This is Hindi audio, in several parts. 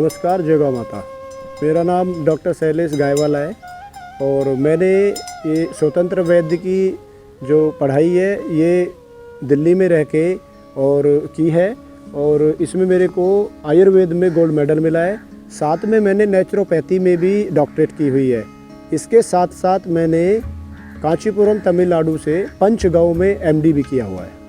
नमस्कार, जय गौ माता। मेरा नाम डॉक्टर शैलेश गायवाला है और मैंने ये स्वतंत्र वैद्य की जो पढ़ाई है ये दिल्ली में रह के और की है और इसमें मेरे को आयुर्वेद में गोल्ड मेडल मिला है। साथ में मैंने नेचुरोपैथी में भी डॉक्टरेट की हुई है। इसके साथ साथ मैंने कांचीपुरम तमिलनाडु से पंचगव में MD भी किया हुआ है।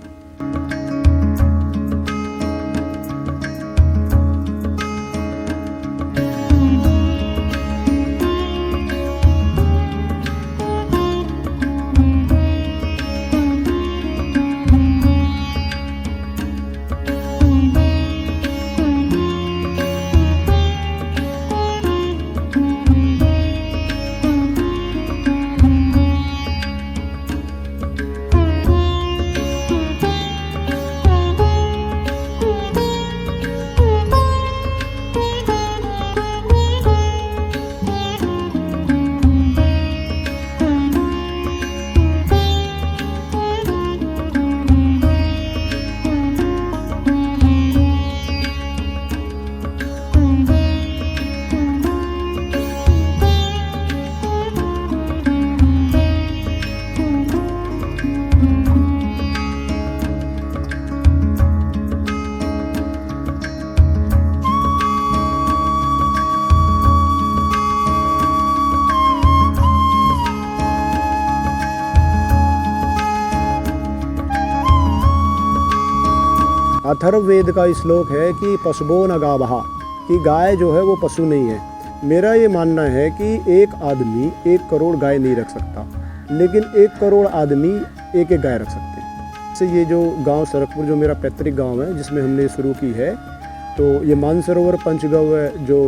अथर्ववेद का श्लोक है कि पशुबो न गावहा, कि गाय जो है वो पशु नहीं है। मेरा ये मानना है कि एक आदमी 1 करोड़ गाय नहीं रख सकता, लेकिन 1 करोड़ आदमी एक एक गाय रख सकते हैं। जैसे ये जो गांव सरकपुर जो मेरा पैतृक गांव है जिसमें हमने शुरू की है, तो ये मानसरोवर पंचगव जो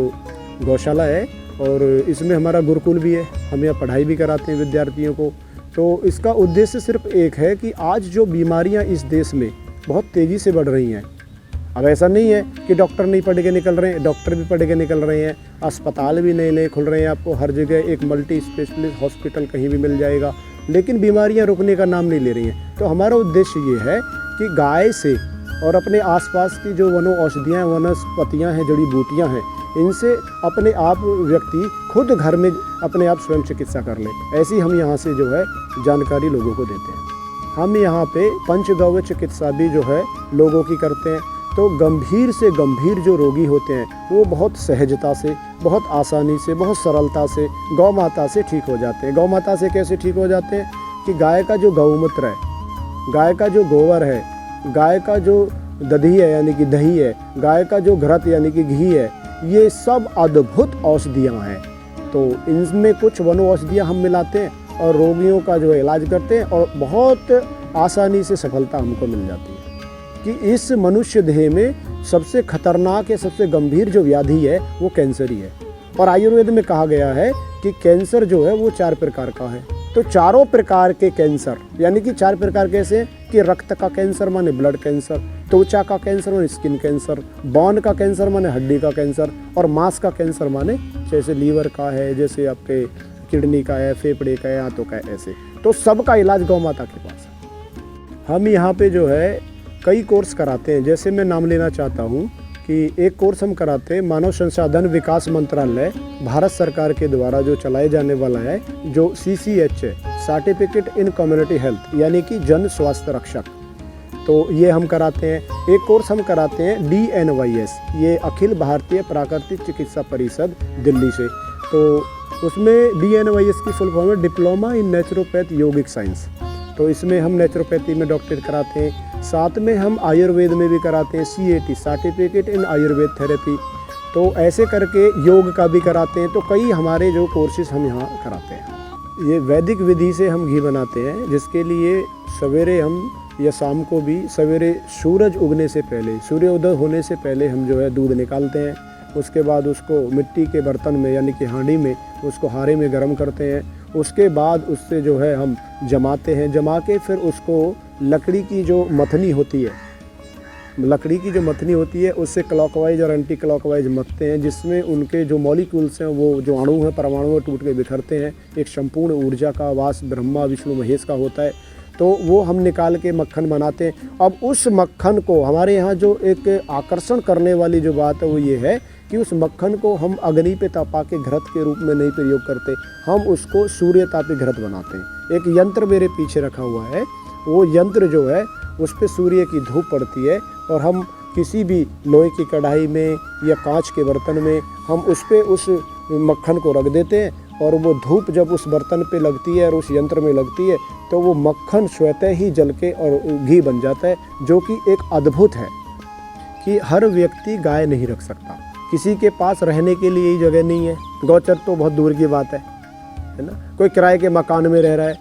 गौशाला है और इसमें हमारा गुरुकुल भी है। हम यहाँ पढ़ाई भी कराते हैं विद्यार्थियों को। तो इसका उद्देश्य सिर्फ एक है कि आज जो बीमारियाँ इस देश में बहुत तेज़ी से बढ़ रही हैं, अब ऐसा नहीं है कि डॉक्टर नहीं पढ़ के निकल रहे हैं, डॉक्टर भी पढ़ के निकल रहे हैं, अस्पताल भी नए नए खुल रहे हैं। आपको हर जगह एक मल्टी स्पेशलिस्ट हॉस्पिटल कहीं भी मिल जाएगा, लेकिन बीमारियां रुकने का नाम नहीं ले रही हैं। तो हमारा उद्देश्य ये है कि गाय से और अपने आसपास की जो वनो औषधियाँ वनस्पतियाँ हैं, जड़ी बूटियाँ हैं, इनसे अपने आप व्यक्ति खुद घर में अपने आप स्वयं चिकित्सा कर ले। ऐसी हम यहाँ से जो है जानकारी लोगों को देते हैं। हम यहाँ पे पंचगव्य चिकित्सा भी जो है लोगों की करते हैं। तो गंभीर से गंभीर जो रोगी होते हैं वो बहुत सहजता से, बहुत आसानी से, बहुत सरलता से गौ माता से ठीक हो जाते हैं। गौ माता से कैसे ठीक हो जाते हैं कि गाय का जो गौमूत्र है, गाय का जो गोबर है, गाय का जो दधी है यानी कि दही है, गाय का जो घृत यानी कि घी है, ये सब अद्भुत औषधियाँ हैं। तो इनमें कुछ वनो औषधियाँ हम मिलाते हैं और रोगियों का जो इलाज करते हैं और बहुत आसानी से सफलता हमको मिल जाती है। कि इस मनुष्य देह में सबसे खतरनाक या सबसे गंभीर जो व्याधि है वो कैंसर ही है। और आयुर्वेद में कहा गया है कि कैंसर जो है वो 4 प्रकार का है। तो चारों प्रकार के कैंसर, यानी कि 4 प्रकार कैसे कि रक्त का कैंसर माने ब्लड कैंसर, त्वचा का कैंसर माने स्किन कैंसर, बोन का कैंसर माने हड्डी का कैंसर, और मांस का कैंसर माने जैसे लीवर का है, जैसे आपके किडनी का है, फेफड़े का है, आंतों का है, ऐसे। तो सबका इलाज गौ माता के पास है। हम यहाँ पे जो है कई कोर्स कराते हैं। जैसे मैं नाम लेना चाहता हूँ कि एक कोर्स हम कराते हैं मानव संसाधन विकास मंत्रालय भारत सरकार के द्वारा जो चलाए जाने वाला है, जो CCH है, सर्टिफिकेट इन कम्युनिटी हेल्थ, यानी कि जन स्वास्थ्य रक्षक। तो ये हम कराते हैं। एक कोर्स हम कराते हैं DNYS, ये अखिल भारतीय प्राकृतिक चिकित्सा परिषद दिल्ली से। तो उसमें DNYS की फुल फॉर्म है diploma in naturopath yogic science. तो इसमें हम नेचुरोपैथी में डॉक्टरेट कराते हैं। साथ में हम आयुर्वेद में भी कराते हैं CAT, certificate in Ayurveda therapy. तो ऐसे करके योग का भी कराते हैं। तो कई हमारे जो कोर्सेज हम यहाँ कराते हैं। ये वैदिक विधि से हम घी बनाते हैं, जिसके लिए सवेरे हम या शाम को भी, सवेरे सूरज उगने से पहले, सूर्योदय होने से पहले हम जो है दूध निकालते हैं। उसके बाद उसको मिट्टी के बर्तन में यानी कि हांडी में, उसको हारे में गर्म करते हैं। उसके बाद उससे जो है हम जमाते हैं। जमा के फिर उसको लकड़ी की जो मथनी होती है, लकड़ी की जो मथनी होती है उससे क्लॉकवाइज और एंटी क्लॉकवाइज मथते हैं, जिसमें उनके जो मॉलिक्यूल्स हैं, वो जो अणु हैं, परमाणु टूट के बिखरते हैं। एक संपूर्ण ऊर्जा का वास ब्रह्मा विष्णु महेश का होता है। तो वो हम निकाल के मक्खन बनाते हैं। अब उस मक्खन को हमारे यहाँ जो एक आकर्षण करने वाली जो बात है वो ये है कि उस मक्खन को हम अग्नि पे तपा के घृत के रूप में नहीं प्रयोग करते, हम उसको सूर्य तापी घृत बनाते हैं। एक यंत्र मेरे पीछे रखा हुआ है, वो यंत्र जो है उस पर सूर्य की धूप पड़ती है और हम किसी भी लोहे की कढ़ाई में या कांच के बर्तन में हम उस पर उस मक्खन को रख देते हैं और वो धूप जब उस बर्तन पे लगती है और उस यंत्र में लगती है तो वो मक्खन स्वतः ही जल के और घी बन जाता है, जो कि एक अद्भुत है कि हर व्यक्ति गाय नहीं रख सकता। किसी के पास रहने के लिए ही जगह नहीं है, गौचर तो बहुत दूर की बात है ना। कोई किराए के मकान में रह रहा है,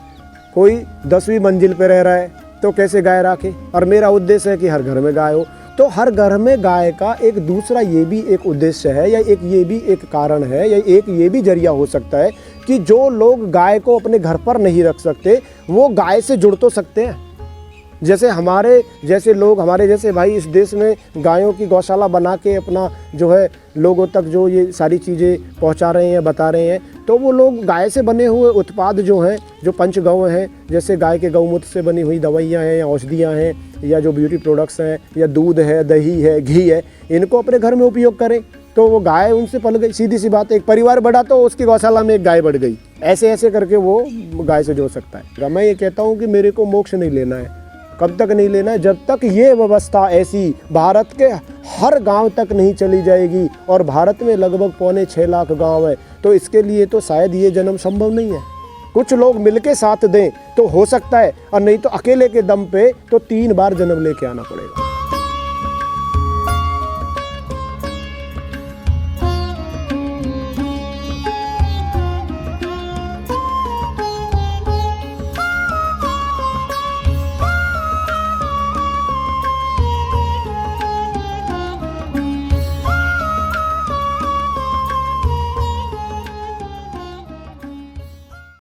कोई 10वीं मंजिल पे रह रहा है, तो कैसे गाय रखे। और मेरा उद्देश्य है कि हर घर में गाय हो, तो हर घर में गाय का एक दूसरा ये भी एक उद्देश्य है या एक ये भी एक कारण है या एक ये भी जरिया हो सकता है कि जो लोग गाय को अपने घर पर नहीं रख सकते वो गाय से जुड़ तो सकते हैं। जैसे हमारे जैसे लोग, हमारे जैसे भाई इस देश में गायों की गौशाला बना के अपना जो है लोगों तक जो ये सारी चीज़ें पहुंचा रहे हैं, बता रहे हैं, तो वो लोग गाय से बने हुए उत्पाद जो हैं, जो पंचगव्य हैं, जैसे गाय के गौमूत्र से बनी हुई दवाइयाँ हैं या औषधियाँ हैं या जो ब्यूटी प्रोडक्ट्स हैं या दूध है, दही है, घी है, इनको अपने घर में उपयोग करें तो वो गाय उनसे पल गई। सीधी सी बात है, एक परिवार बढ़ा तो उसकी गौशाला में एक गाय बढ़ गई। ऐसे ऐसे करके वो गाय से जुड़ सकता है। मैं ये कहता हूँ कि मेरे को मोक्ष नहीं लेना है। कब तक नहीं लेना है? जब तक ये व्यवस्था ऐसी भारत के हर गांव तक नहीं चली जाएगी। और भारत में लगभग 5.25 लाख गांव है, तो इसके लिए तो शायद ये जन्म संभव नहीं है। कुछ लोग मिलके साथ दें तो हो सकता है, और नहीं तो अकेले के दम पे तो 3 बार जन्म लेके आना पड़ेगा।